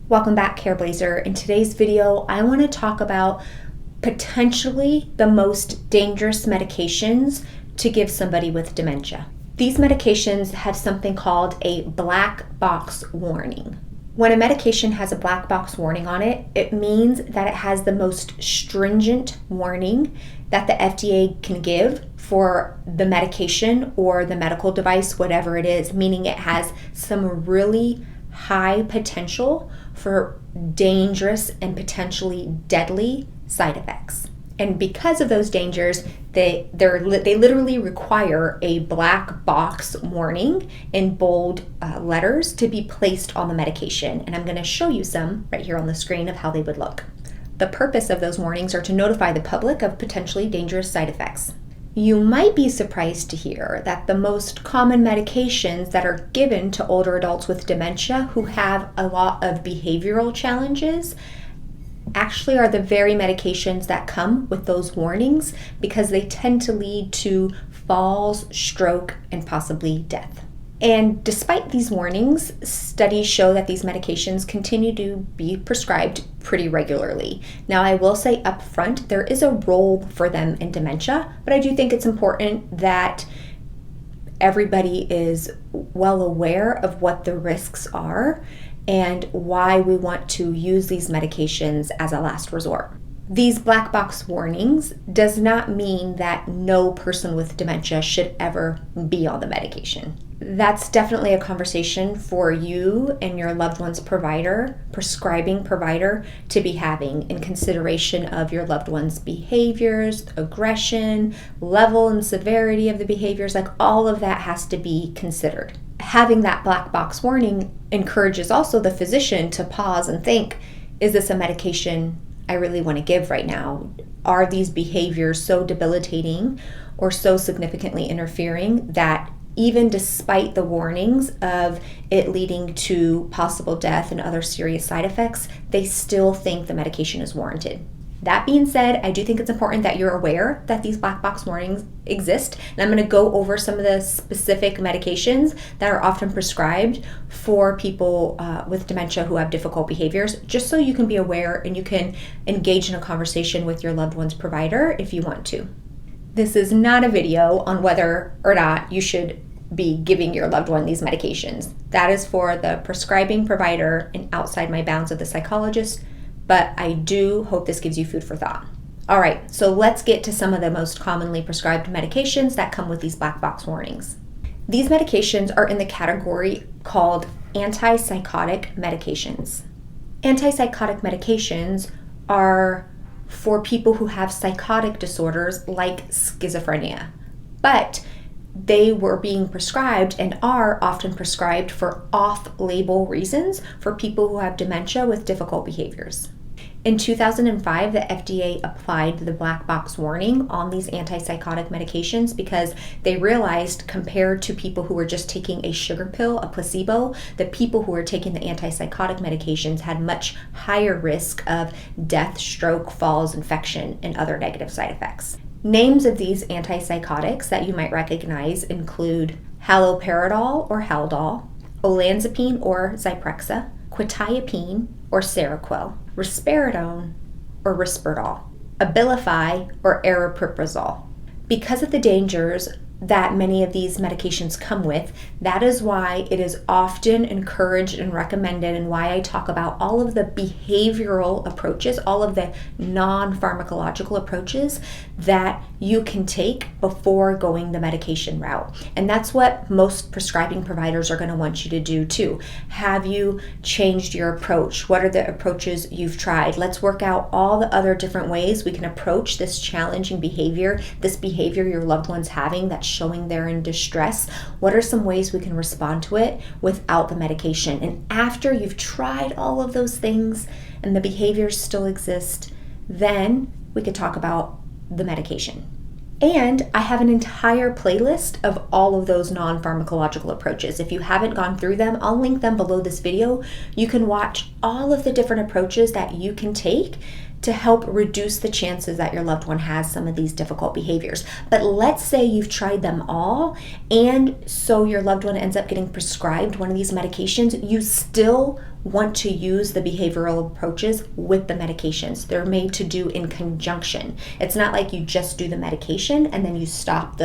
Welcome back, Careblazer. In today's video, I want to talk about potentially the most dangerous medications to give somebody with dementia. These medications have something called a black box warning. When a medication has a black box warning on it, it means that it has the most stringent warning that the FDA can give for the medication or the medical device, whatever it is, meaning it has some really high potential for dangerous and potentially deadly side effects. And because of those dangers, they literally require a black box warning in bold letters to be placed on the medication. And I'm going to show you some right here on the screen of how they would look. The purpose of those warnings are to notify the public of potentially dangerous side effects. You might be surprised to hear that the most common medications that are given to older adults with dementia who have a lot of behavioral challenges actually are the very medications that come with those warnings, because they tend to lead to falls, stroke, and possibly death. And despite these warnings, studies show that these medications continue to be prescribed pretty regularly. Now, I will say up front, there is a role for them in dementia, but I do think it's important that everybody is well aware of what the risks are and why we want to use these medications as a last resort. These black box warnings does not mean that no person with dementia should ever be on the medication. That's definitely a conversation for you and your loved one's prescribing provider, to be having in consideration of your loved one's behaviors, aggression, level and severity of the behaviors. Like, all of that has to be considered. Having that black box warning encourages also the physician to pause and think, is this a medication I really want to give right now? Are these behaviors so debilitating or so significantly interfering that even despite the warnings of it leading to possible death and other serious side effects, they still think the medication is warranted? That being said, I do think it's important that you're aware that these black box warnings exist. And I'm going to go over some of the specific medications that are often prescribed for people with dementia who have difficult behaviors, just so you can be aware and you can engage in a conversation with your loved one's provider if you want to. This is not a video on whether or not you should be giving your loved one these medications. That is for the prescribing provider and outside my bounds of the psychologist. But I do hope this gives you food for thought. All right, so let's get to some of the most commonly prescribed medications that come with these black box warnings. These medications are in the category called antipsychotic medications. Antipsychotic medications are for people who have psychotic disorders like schizophrenia, but they were being prescribed and are often prescribed for off-label reasons for people who have dementia with difficult behaviors. In 2005, the FDA applied the black box warning on these antipsychotic medications because they realized, compared to people who were just taking a sugar pill, a placebo, the people who were taking the antipsychotic medications had much higher risk of death, stroke, falls, infection, and other negative side effects. Names of these antipsychotics that you might recognize include haloperidol or Haldol, olanzapine or Zyprexa, quetiapine or Seroquel, risperidone or Risperdal, Abilify or aripiprazole. Because of the dangers that many of these medications come with, that is why it is often encouraged and recommended, and why I talk about all of the behavioral approaches, all of the non-pharmacological approaches that you can take before going the medication route. And that's what most prescribing providers are going to want you to do too. Have you changed your approach? What are the approaches you've tried? Let's work out all the other different ways we can approach this challenging behavior, this behavior your loved one's having that's showing they're in distress. What are some ways we can respond to it without the medication? And after you've tried all of those things and the behaviors still exist, then we could talk about the medication. And I have an entire playlist of all of those non-pharmacological approaches. If you haven't gone through them, I'll link them below this video. You can watch all of the different approaches that you can take to help reduce the chances that your loved one has some of these difficult behaviors. But let's say you've tried them all, and so your loved one ends up getting prescribed one of these medications. You still want to use the behavioral approaches with the medications. They're made to do in conjunction. It's not like you just do the medication and then you stop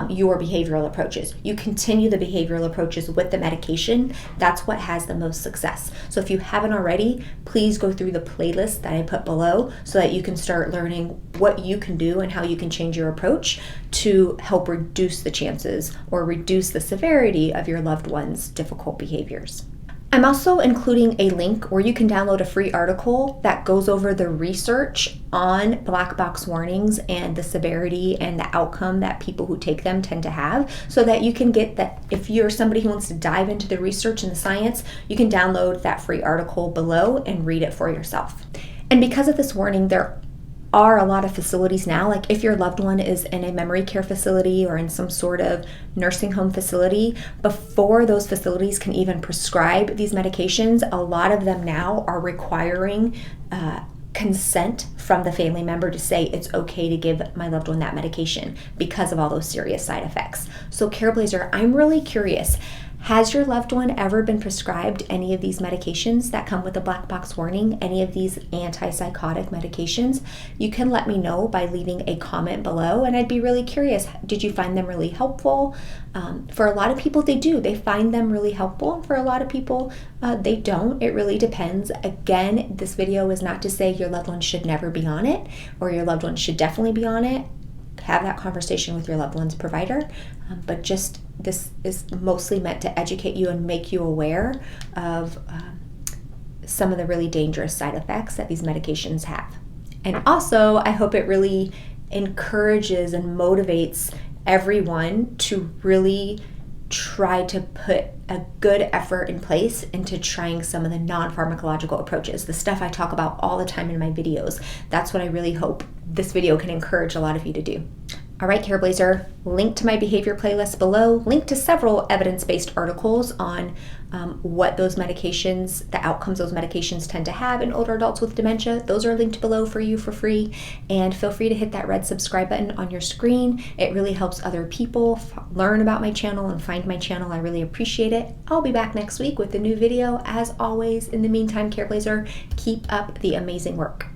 your behavioral approaches. You continue the behavioral approaches with the medication. That's what has the most success. So if you haven't already, please go through the playlist that I put below so that you can start learning what you can do and how you can change your approach to help reduce the chances or reduce the severity of your loved one's difficult behaviors. I'm also including a link where you can download a free article that goes over the research on black box warnings and the severity and the outcome that people who take them tend to have, so that you can get that. If you're somebody who wants to dive into the research and the science, you can download that free article below and read it for yourself. And because of this warning, there are a lot of facilities now, like if your loved one is in a memory care facility or in some sort of nursing home facility, before those facilities can even prescribe these medications, a lot of them now are requiring consent from the family member to say it's okay to give my loved one that medication because of all those serious side effects. So Careblazer, I'm really curious, has your loved one ever been prescribed any of these medications that come with a black box warning, any of these antipsychotic medications? You can let me know by leaving a comment below, and I'd be really curious, did you find them really helpful? For a lot of people, they do. They find them really helpful. For a lot of people, they don't. It really depends. Again, this video is not to say your loved one should never be on it or your loved one should definitely be on it. Have that conversation with your loved one's provider, but just this is mostly meant to educate you and make you aware of some of the really dangerous side effects that these medications have. And also, I hope it really encourages and motivates everyone to really try to put a good effort in place into trying some of the non-pharmacological approaches, the stuff I talk about all the time in my videos. That's what I really hope this video can encourage a lot of you to do. All right, Careblazer, link to my behavior playlist below, link to several evidence-based articles on what those medications, the outcomes those medications tend to have in older adults with dementia. Those are linked below for you for free. And feel free to hit that red subscribe button on your screen. It really helps other people learn about my channel and find my channel. I really appreciate it. I'll be back next week with a new video. As always, in the meantime, Careblazer, keep up the amazing work.